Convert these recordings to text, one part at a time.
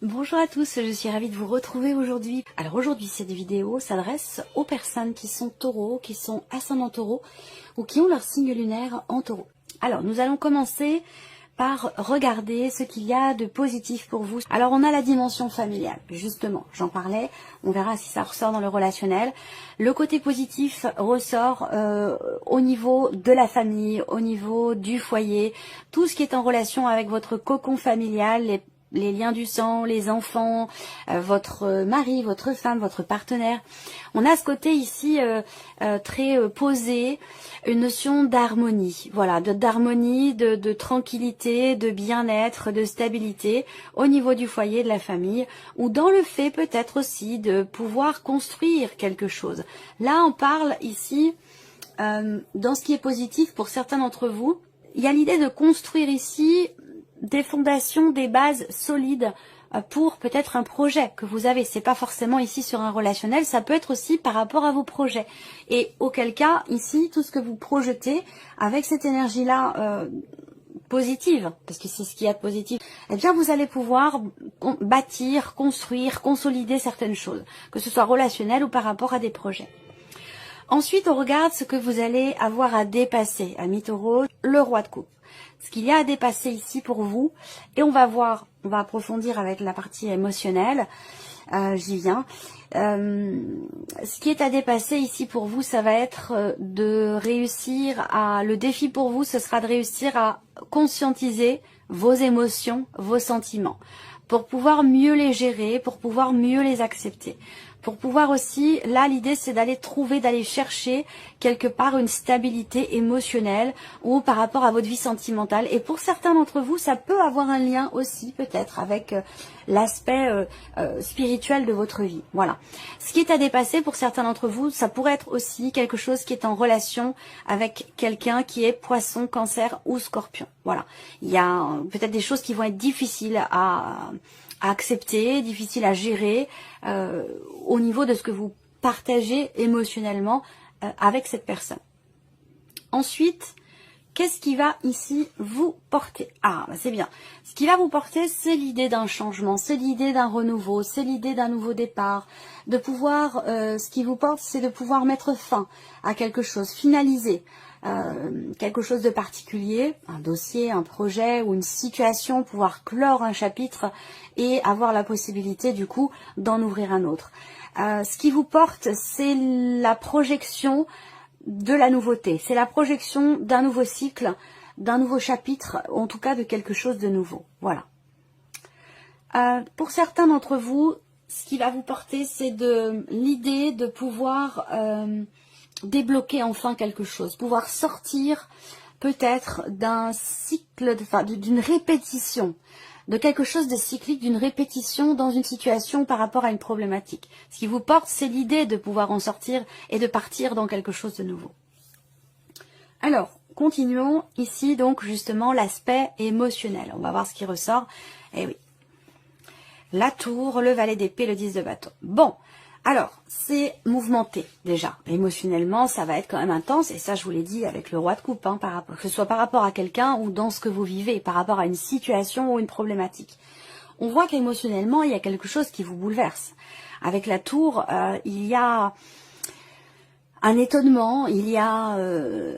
Bonjour à tous, je suis ravie de vous retrouver aujourd'hui. Alors aujourd'hui, cette vidéo s'adresse aux personnes qui sont taureaux, qui sont ascendants taureaux ou qui ont leur signe lunaire en taureau. Alors nous allons commencer par regarder ce qu'il y a de positif pour vous. Alors on a la dimension familiale, justement, j'en parlais, on verra si ça ressort dans le relationnel. Le côté positif ressort au niveau de la famille, au niveau du foyer, tout ce qui est en relation avec votre cocon familial, les liens du sang, les enfants, votre mari, votre femme, votre partenaire. On a ce côté ici très posé, une notion d'harmonie, voilà, d'harmonie, de tranquillité, de bien-être, de stabilité au niveau du foyer, de la famille, ou dans le fait peut-être aussi de pouvoir construire quelque chose. Là, on parle ici, dans ce qui est positif pour certains d'entre vous, il y a l'idée de construire ici des fondations, des bases solides pour peut-être un projet que vous avez. C'est pas forcément ici sur un relationnel, ça peut être aussi par rapport à vos projets. Et auquel cas, ici, tout ce que vous projetez avec cette énergie-là positive, parce que c'est ce qu'il y a de positif, eh bien vous allez pouvoir bâtir, construire, consolider certaines choses, que ce soit relationnel ou par rapport à des projets. Ensuite, on regarde ce que vous allez avoir à dépasser, amis taureaux, le roi de coupe. Ce qu'il y a à dépasser ici pour vous, et on va voir, on va approfondir avec la partie émotionnelle, j'y viens. Ce qui est à dépasser ici pour vous, ça va être de réussir à, le défi pour vous, ce sera de réussir à conscientiser vos émotions, vos sentiments, pour pouvoir mieux les gérer, pour pouvoir mieux les accepter. Pour pouvoir aussi, là l'idée c'est d'aller trouver, d'aller chercher quelque part une stabilité émotionnelle ou par rapport à votre vie sentimentale. Et pour certains d'entre vous, ça peut avoir un lien aussi peut-être avec l'aspect spirituel de votre vie. Voilà. Ce qui est à dépasser pour certains d'entre vous, ça pourrait être aussi quelque chose qui est en relation avec quelqu'un qui est poisson, cancer ou scorpion. Voilà. Il y a peut-être des choses qui vont être difficiles à accepter, difficiles à gérer au niveau de ce que vous partagez émotionnellement avec cette personne. Ensuite, qu'est-ce qui va ici vous porter? Ah, c'est bien. Ce qui va vous porter, c'est l'idée d'un changement, c'est l'idée d'un renouveau, c'est l'idée d'un nouveau départ, de pouvoir, ce qui vous porte, c'est de pouvoir mettre fin à quelque chose, finaliser quelque chose de particulier, un dossier, un projet ou une situation, pouvoir clore un chapitre et avoir la possibilité du coup d'en ouvrir un autre. Ce qui vous porte, c'est la projection de la nouveauté, c'est la projection d'un nouveau cycle, d'un nouveau chapitre, en tout cas de quelque chose de nouveau. Voilà. Pour certains d'entre vous, ce qui va vous porter, c'est l'idée de pouvoir débloquer enfin quelque chose, pouvoir sortir peut-être d'un cycle, d'une répétition, de quelque chose de cyclique, d'une répétition dans une situation par rapport à une problématique. Ce qui vous porte, c'est l'idée de pouvoir en sortir et de partir dans quelque chose de nouveau. Alors, continuons ici donc justement l'aspect émotionnel. On va voir ce qui ressort. Eh oui. La tour, le valet d'épée, le 10 de bâton. Bon, alors, c'est mouvementé déjà. Émotionnellement, ça va être quand même intense. Et ça, je vous l'ai dit avec le roi de coupe, hein, que ce soit par rapport à quelqu'un ou dans ce que vous vivez, par rapport à une situation ou une problématique. On voit qu'émotionnellement, il y a quelque chose qui vous bouleverse. Avec la tour, il y a un étonnement, il y a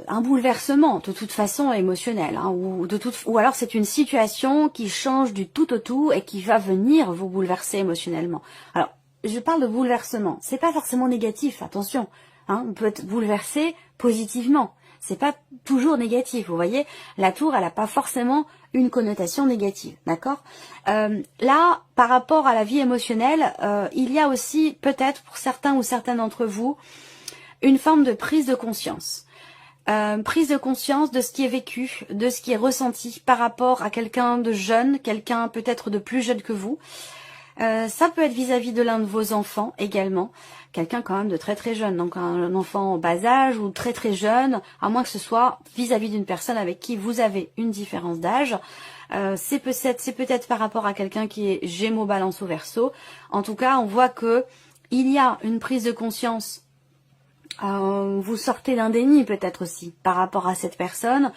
un bouleversement de toute façon émotionnel, hein, ou alors c'est une situation qui change du tout au tout et qui va venir vous bouleverser émotionnellement. Alors, je parle de bouleversement, c'est pas forcément négatif, attention, hein, on peut être bouleversé positivement, c'est pas toujours négatif, vous voyez, la tour elle n'a pas forcément une connotation négative, d'accord. Là, par rapport à la vie émotionnelle, il y a aussi peut-être pour certains ou certaines d'entre vous, une forme de prise de conscience. Prise de conscience de ce qui est vécu, de ce qui est ressenti par rapport à quelqu'un de jeune, quelqu'un peut-être de plus jeune que vous. Ça peut être vis-à-vis de l'un de vos enfants également, quelqu'un quand même de très très jeune, donc un enfant en bas âge ou très très jeune, à moins que ce soit vis-à-vis d'une personne avec qui vous avez une différence d'âge. C'est peut-être par rapport à quelqu'un qui est Gémeaux, Balance ou Verseau. En tout cas, on voit que il y a une prise de conscience. Vous sortez d'un déni peut-être aussi par rapport à cette personne.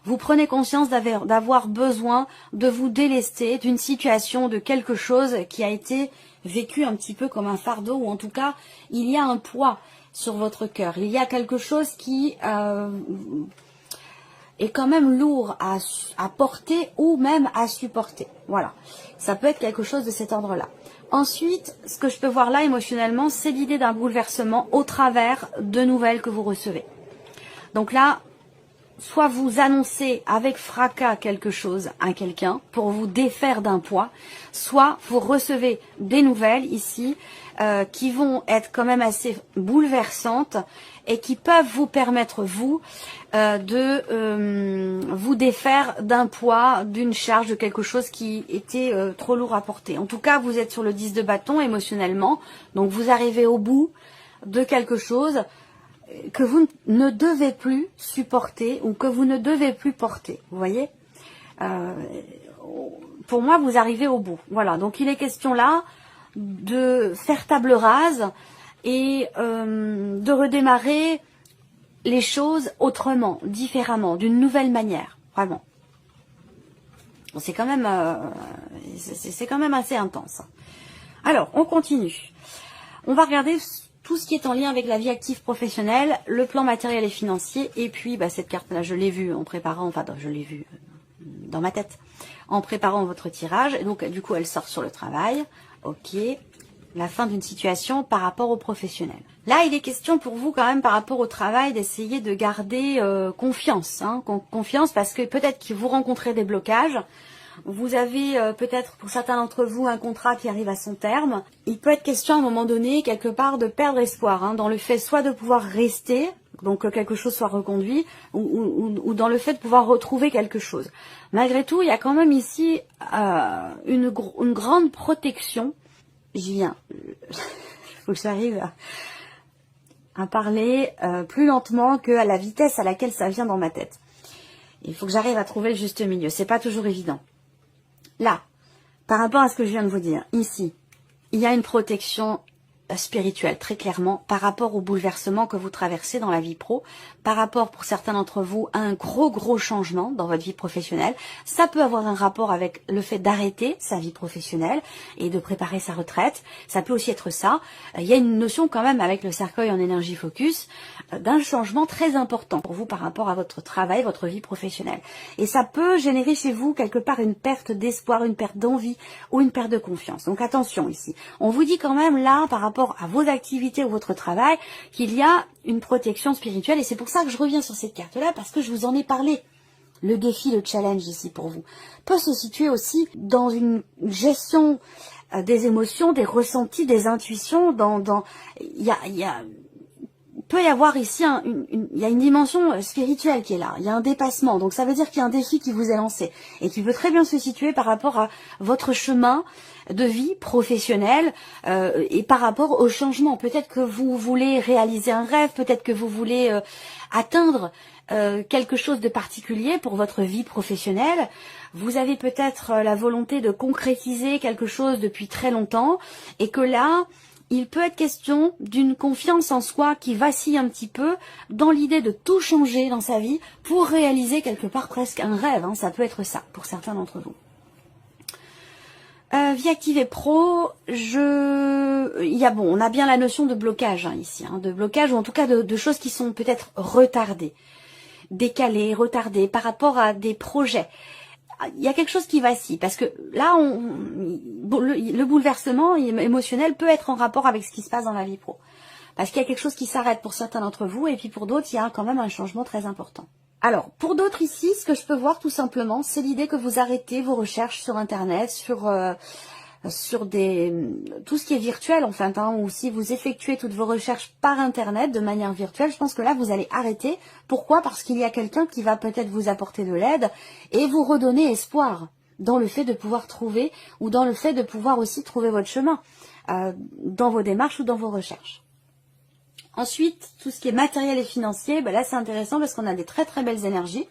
vous prenez conscience d'avoir besoin de vous délester d'une situation, de quelque chose qui a été vécu un petit peu comme un fardeau, ou en tout cas, il y a un poids sur votre cœur. Il y a quelque chose qui est quand même lourd à porter ou même à supporter. Voilà, ça peut être quelque chose de cet ordre-là. Ensuite, ce que je peux voir là émotionnellement, c'est l'idée d'un bouleversement au travers de nouvelles que vous recevez. Donc là, soit vous annoncez avec fracas quelque chose à quelqu'un pour vous défaire d'un poids, soit vous recevez des nouvelles ici qui vont être quand même assez bouleversantes et qui peuvent vous permettre, vous, de vous défaire d'un poids, d'une charge, de quelque chose qui était trop lourd à porter. En tout cas, vous êtes sur le 10 de bâton émotionnellement, donc vous arrivez au bout de quelque chose que vous ne devez plus supporter ou que vous ne devez plus porter. Vous voyez, pour moi, vous arrivez au bout. Voilà, donc il est question là de faire table rase et de redémarrer les choses autrement, différemment, d'une nouvelle manière, vraiment. C'est quand même, c'est quand même assez intense. Alors, on continue. On va regarder tout ce qui est en lien avec la vie active professionnelle, le plan matériel et financier, et puis bah, cette carte-là, je l'ai vue en préparant, enfin je l'ai vue dans ma tête, en préparant votre tirage, et donc du coup elle sort sur le travail, ok, la fin d'une situation par rapport au professionnel. Là, il est question pour vous quand même par rapport au travail d'essayer de garder confiance, hein, confiance parce que peut-être que vous rencontrez des blocages. Vous avez peut-être pour certains d'entre vous un contrat qui arrive à son terme. Il peut être question à un moment donné quelque part de perdre espoir hein, dans le fait soit de pouvoir rester, donc que quelque chose soit reconduit, ou dans le fait de pouvoir retrouver quelque chose. Malgré tout, il y a quand même ici une grande protection. J'y viens. Faut que j'arrive à parler plus lentement qu'à la vitesse à laquelle ça vient dans ma tête. Il faut que j'arrive à trouver le juste milieu. C'est pas toujours évident. Là, par rapport à ce que je viens de vous dire, ici, il y a une protection spirituelle, très clairement, par rapport au bouleversement que vous traversez dans la vie pro, par rapport, pour certains d'entre vous, à un gros changement dans votre vie professionnelle. Ça peut avoir un rapport avec le fait d'arrêter sa vie professionnelle et de préparer sa retraite. Ça peut aussi être ça. Il y a une notion quand même, avec le cercueil en énergie focus, d'un changement très important pour vous par rapport à votre travail, votre vie professionnelle. Et ça peut générer chez vous quelque part une perte d'espoir, une perte d'envie ou une perte de confiance. Donc attention ici. On vous dit quand même là, par rapport à vos activités ou votre travail, qu'il y a une protection spirituelle. Et c'est pour ça que je reviens sur cette carte-là, parce que je vous en ai parlé. Le défi, le challenge ici pour vous, peut se situer aussi dans une gestion des émotions, des ressentis, des intuitions. Peut y avoir ici il y a une dimension spirituelle qui est là, il y a un dépassement, donc ça veut dire qu'il y a un défi qui vous est lancé et qui peut très bien se situer par rapport à votre chemin de vie professionnelle et par rapport au changement. Peut-être que vous voulez réaliser un rêve, peut-être que vous voulez atteindre quelque chose de particulier pour votre vie professionnelle. Vous avez peut-être la volonté de concrétiser quelque chose depuis très longtemps et que là, il peut être question d'une confiance en soi qui vacille un petit peu dans l'idée de tout changer dans sa vie pour réaliser quelque part presque un rêve. Hein, ça peut être ça pour certains d'entre vous. Vie active et pro, on a bien la notion de blocage hein, ici, hein, de blocage ou en tout cas de choses qui sont peut-être retardées, décalées, retardées par rapport à des projets. Il y a quelque chose qui vacille, parce que là, le bouleversement émotionnel peut être en rapport avec ce qui se passe dans la vie pro. Parce qu'il y a quelque chose qui s'arrête pour certains d'entre vous, et puis pour d'autres, il y a quand même un changement très important. Alors, pour d'autres ici, ce que je peux voir tout simplement, c'est l'idée que vous arrêtez vos recherches sur Internet, sur tout ce qui est virtuel en fait, hein, ou si vous effectuez toutes vos recherches par Internet de manière virtuelle, je pense que là vous allez arrêter. Pourquoi? Parce qu'il y a quelqu'un qui va peut-être vous apporter de l'aide et vous redonner espoir dans le fait de pouvoir trouver, ou dans le fait de pouvoir aussi trouver votre chemin dans vos démarches ou dans vos recherches. Ensuite, tout ce qui est matériel et financier, là c'est intéressant parce qu'on a des très belles énergies.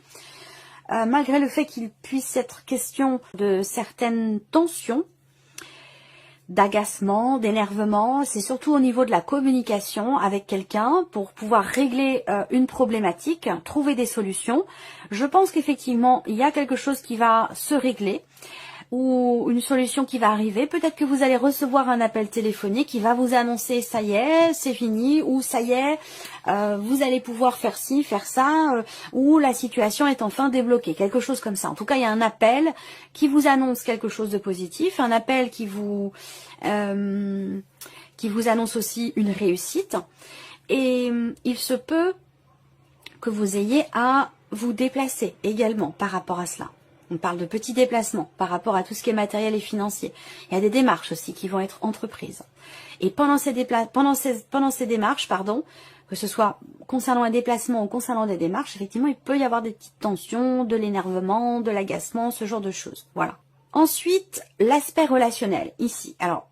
Malgré le fait qu'il puisse être question de certaines tensions, d'agacement, d'énervement. C'est surtout au niveau de la communication avec quelqu'un pour pouvoir régler une problématique, trouver des solutions. Je pense qu'effectivement, il y a quelque chose qui va se régler ou une solution qui va arriver. Peut-être que vous allez recevoir un appel téléphonique qui va vous annoncer ça y est, c'est fini, ou ça y est, vous allez pouvoir faire ci, faire ça, ou la situation est enfin débloquée, quelque chose comme ça. En tout cas, il y a un appel qui vous annonce quelque chose de positif, un appel qui vous annonce aussi une réussite, et il se peut que vous ayez à vous déplacer également par rapport à cela. On parle de petits déplacements par rapport à tout ce qui est matériel et financier. Il y a des démarches aussi qui vont être entreprises. Et pendant ces démarches, que ce soit concernant un déplacement ou concernant des démarches, effectivement, il peut y avoir des petites tensions, de l'énervement, de l'agacement, ce genre de choses. Voilà. Ensuite, l'aspect relationnel, ici. Alors,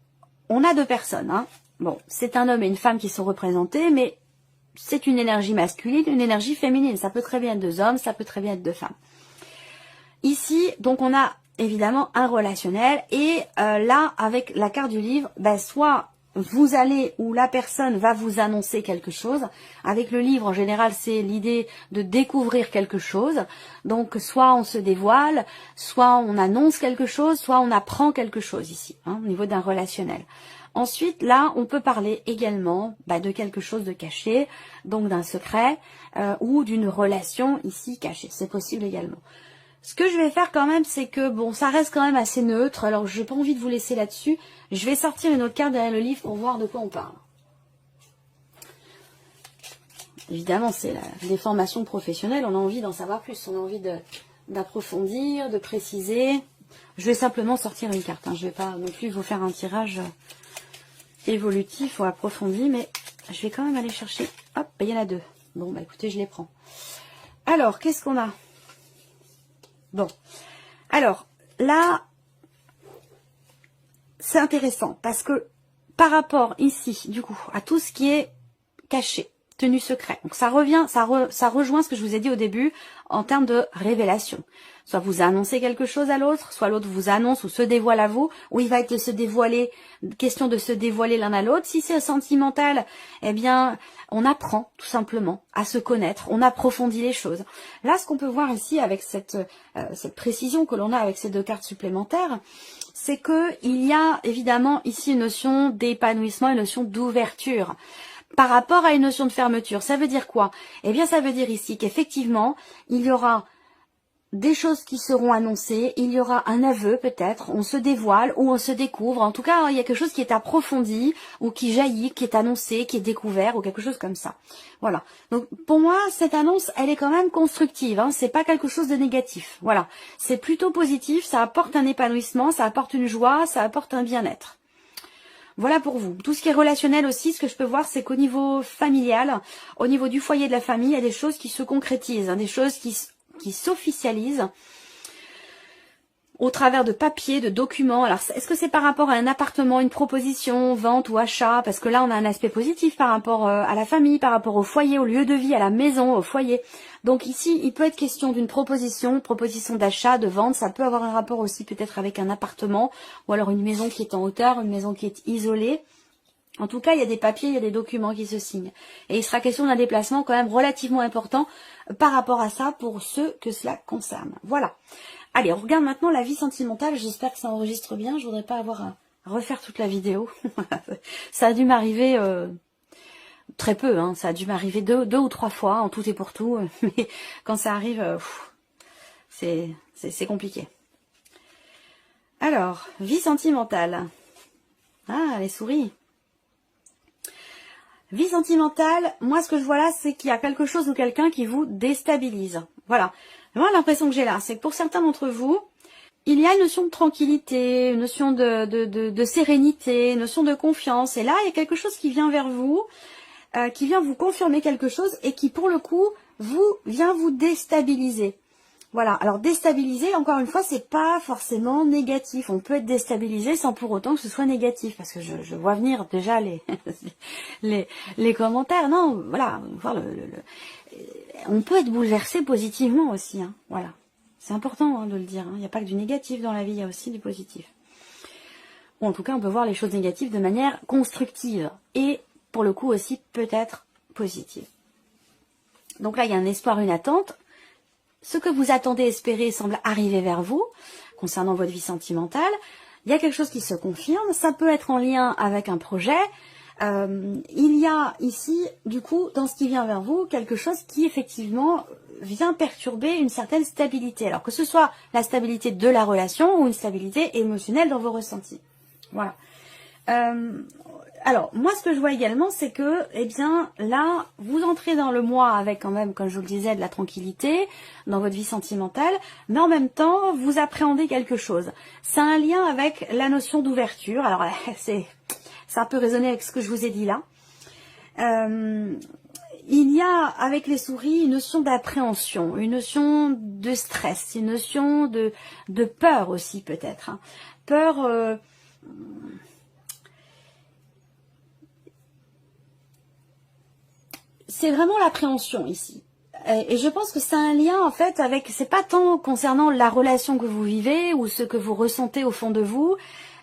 on a deux personnes. Hein. Bon, c'est un homme et une femme qui sont représentés, mais c'est une énergie masculine, une énergie féminine. Ça peut très bien être deux hommes, ça peut très bien être deux femmes. Ici, donc on a évidemment un relationnel et là, avec la carte du livre, ben, soit vous allez ou la personne va vous annoncer quelque chose. Avec le livre, en général, c'est l'idée de découvrir quelque chose. Donc, soit on se dévoile, soit on annonce quelque chose, soit on apprend quelque chose ici, hein, au niveau d'un relationnel. Ensuite, là, on peut parler également de quelque chose de caché, donc d'un secret ou d'une relation ici cachée. C'est possible également. Ce que je vais faire quand même, c'est que, bon, ça reste quand même assez neutre, alors je n'ai pas envie de vous laisser là-dessus. Je vais sortir une autre carte derrière le livre pour voir de quoi on parle. Évidemment, c'est les formations professionnelles, on a envie d'en savoir plus, on a envie d'approfondir, de préciser. Je vais simplement sortir une carte, hein. Je ne vais pas non plus vous faire un tirage évolutif ou approfondi, mais je vais quand même aller chercher. Hop, il y en a deux. Bon, bah écoutez, je les prends. Alors, qu'est-ce qu'on a ? Bon, alors là, c'est intéressant parce que par rapport ici, du coup, à tout ce qui est caché, tenu secret, donc ça revient, ça rejoint ce que je vous ai dit au début en termes de révélation. Soit vous annoncez quelque chose à l'autre, soit l'autre vous annonce ou se dévoile à vous, ou il va être de se dévoiler, question de se dévoiler l'un à l'autre. Si c'est sentimental, eh bien, on apprend tout simplement à se connaître, on approfondit les choses. Là, ce qu'on peut voir ici avec cette précision que l'on a avec ces deux cartes supplémentaires, c'est que il y a évidemment ici une notion d'épanouissement, une notion d'ouverture par rapport à une notion de fermeture. Ça veut dire quoi? Eh bien, ça veut dire ici qu'effectivement, il y aura des choses qui seront annoncées, il y aura un aveu peut-être, on se dévoile ou on se découvre. En tout cas, il y a quelque chose qui est approfondi ou qui jaillit, qui est annoncé, qui est découvert ou quelque chose comme ça. Voilà. Donc pour moi, cette annonce, elle est quand même constructive. Hein. C'est pas quelque chose de négatif. Voilà. C'est plutôt positif. Ça apporte un épanouissement, ça apporte une joie, ça apporte un bien-être. Voilà pour vous. Tout ce qui est relationnel aussi, ce que je peux voir, c'est qu'au niveau familial, au niveau du foyer de la famille, il y a des choses qui se concrétisent, hein, des choses qui s'officialisent au travers de papiers, de documents. Alors, est-ce que c'est par rapport à un appartement, une proposition, vente ou achat? Parce que là, on a un aspect positif par rapport à la famille, par rapport au foyer, au lieu de vie, à la maison, au foyer. Donc ici, il peut être question d'une proposition d'achat, de vente. Ça peut avoir un rapport aussi peut-être avec un appartement ou alors une maison qui est en hauteur, une maison qui est isolée. En tout cas, il y a des papiers, il y a des documents qui se signent. Et il sera question d'un déplacement quand même relativement important par rapport à ça pour ceux que cela concerne. Voilà. Allez, on regarde maintenant la vie sentimentale. J'espère que ça enregistre bien. Je voudrais pas avoir à refaire toute la vidéo. Ça a dû m'arriver très peu. Hein. Ça a dû m'arriver deux ou trois fois en tout et pour tout. Mais quand ça arrive, c'est compliqué. Alors, vie sentimentale. Ah, les souris. Vie sentimentale, moi ce que je vois là, c'est qu'il y a quelque chose ou quelqu'un qui vous déstabilise. Voilà. Moi l'impression que j'ai là, c'est que pour certains d'entre vous, il y a une notion de tranquillité, une notion de sérénité, une notion de confiance. Et là, il y a quelque chose qui vient vers vous, qui vient vous confirmer quelque chose et qui pour le coup, vient vous déstabiliser. Voilà, alors déstabiliser, encore une fois, c'est pas forcément négatif. On peut être déstabilisé sans pour autant que ce soit négatif. Parce que je vois venir déjà les commentaires. Non, voilà, on peut être bouleversé positivement aussi. Hein, voilà, c'est important de le dire. Hein. Il n'y a pas que du négatif dans la vie, il y a aussi du positif. ou en tout cas on peut voir les choses négatives de manière constructive et pour le coup aussi peut-être positive. Donc là il y a un espoir, une attente. Ce que vous attendez, espérez semble arriver vers vous concernant votre vie sentimentale. Il y a quelque chose qui se confirme, ça peut être en lien avec un projet. Il y a ici, du coup, dans ce qui vient vers vous, quelque chose qui effectivement vient perturber une certaine stabilité. Alors que ce soit la stabilité de la relation ou une stabilité émotionnelle dans vos ressentis. Voilà. Alors, moi, ce que je vois également, c'est que, eh bien, là, vous entrez dans le mois avec quand même, comme je vous le disais, de la tranquillité dans votre vie sentimentale, mais en même temps, vous appréhendez quelque chose. C'est un lien avec la notion d'ouverture. Alors, ça peut résonner avec ce que je vous ai dit là. Il y a, avec les souris, une notion d'appréhension, une notion de stress, une notion de peur aussi, peut-être. Hein. Peur... c'est vraiment l'appréhension ici. Et je pense que c'est un lien en fait avec, c'est pas tant concernant la relation que vous vivez ou ce que vous ressentez au fond de vous.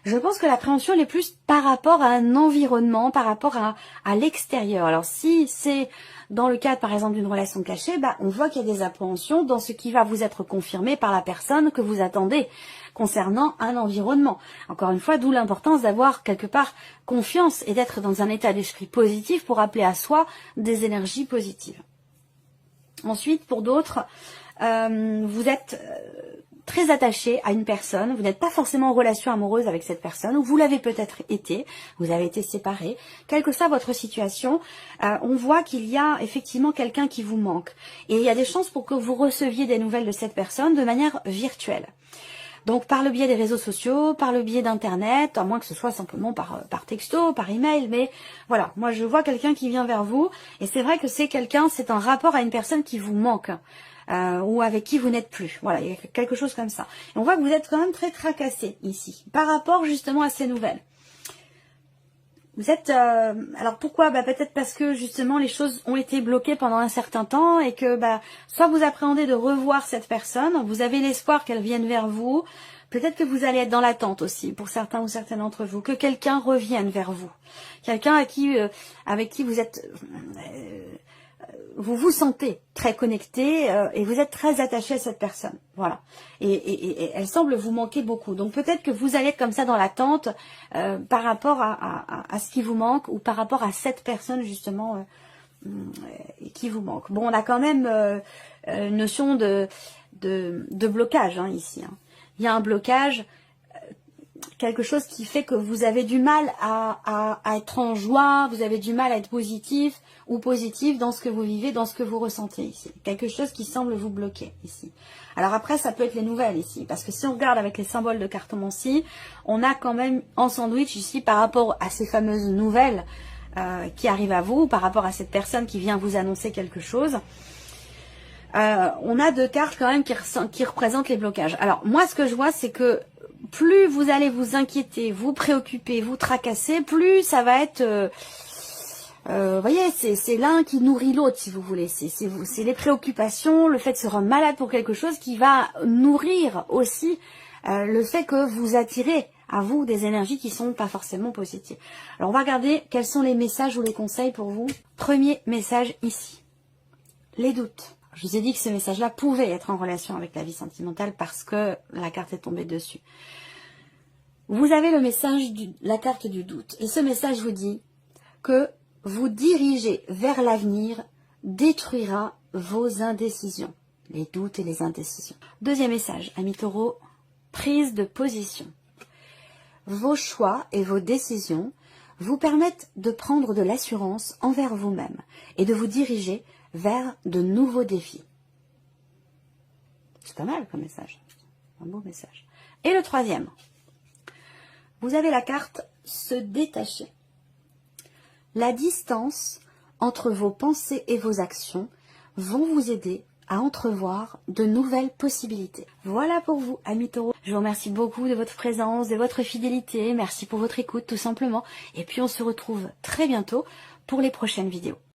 Je pense que l'appréhension elle est plus par rapport à un environnement, par rapport à l'extérieur. Alors si c'est dans le cadre par exemple d'une relation cachée, bah, on voit qu'il y a des appréhensions dans ce qui va vous être confirmé par la personne que vous attendez concernant un environnement. Encore une fois, d'où l'importance d'avoir quelque part confiance et d'être dans un état d'esprit positif pour appeler à soi des énergies positives. Ensuite, pour d'autres, vous êtes très attaché à une personne, vous n'êtes pas forcément en relation amoureuse avec cette personne, ou vous l'avez peut-être été, vous avez été séparés. Quelle que soit votre situation, on voit qu'il y a effectivement quelqu'un qui vous manque. Et il y a des chances pour que vous receviez des nouvelles de cette personne de manière virtuelle. Donc par le biais des réseaux sociaux, par le biais d'internet, à moins que ce soit simplement par texto, par email, mais voilà, moi je vois quelqu'un qui vient vers vous, et c'est vrai que c'est quelqu'un, c'est un rapport à une personne qui vous manque, ou avec qui vous n'êtes plus, voilà, il y a quelque chose comme ça. Et on voit que vous êtes quand même très tracassé ici, par rapport justement à ces nouvelles. Vous êtes... alors pourquoi? Bah, peut-être parce que justement les choses ont été bloquées pendant un certain temps et que soit vous appréhendez de revoir cette personne, vous avez l'espoir qu'elle vienne vers vous, peut-être que vous allez être dans l'attente aussi pour certains ou certaines d'entre vous, que quelqu'un revienne vers vous. Quelqu'un avec qui vous êtes... vous vous sentez très connecté et vous êtes très attaché à cette personne. Voilà. Et elle semble vous manquer beaucoup. Donc peut-être que vous allez être comme ça dans l'attente par rapport à ce qui vous manque ou par rapport à cette personne justement qui vous manque. Bon, on a quand même une notion de blocage hein, ici. Hein. Il y a un blocage, quelque chose qui fait que vous avez du mal à être en joie, vous avez du mal à être positif ou positif dans ce que vous vivez, dans ce que vous ressentez ici. Quelque chose qui semble vous bloquer ici. Alors après, ça peut être les nouvelles ici, parce que si on regarde avec les symboles de cartomancie, on a quand même en sandwich ici par rapport à ces fameuses nouvelles qui arrivent à vous, par rapport à cette personne qui vient vous annoncer quelque chose. On a deux cartes quand même qui représentent les blocages. Alors moi, ce que je vois, c'est que plus vous allez vous inquiéter, vous préoccuper, vous tracasser, plus ça va être... vous voyez, c'est l'un qui nourrit l'autre, si vous voulez. C'est les préoccupations, le fait de se rendre malade pour quelque chose qui va nourrir aussi le fait que vous attirez à vous des énergies qui sont pas forcément positives. Alors on va regarder quels sont les messages ou les conseils pour vous. Premier message ici, les doutes. Je vous ai dit que ce message-là pouvait être en relation avec la vie sentimentale parce que la carte est tombée dessus. Vous avez le message, la carte du doute. Et ce message vous dit que vous dirigez vers l'avenir détruira vos indécisions. Les doutes et les indécisions. Deuxième message, amis taureaux, prise de position. Vos choix et vos décisions vous permettent de prendre de l'assurance envers vous-même et de vous diriger vers de nouveaux défis. C'est pas mal comme message. Un beau message. Et le troisième, vous avez la carte se détacher. La distance entre vos pensées et vos actions vont vous aider à entrevoir de nouvelles possibilités. Voilà pour vous, amis taureaux. Je vous remercie beaucoup de votre présence, de votre fidélité. Merci pour votre écoute, tout simplement. Et puis on se retrouve très bientôt pour les prochaines vidéos.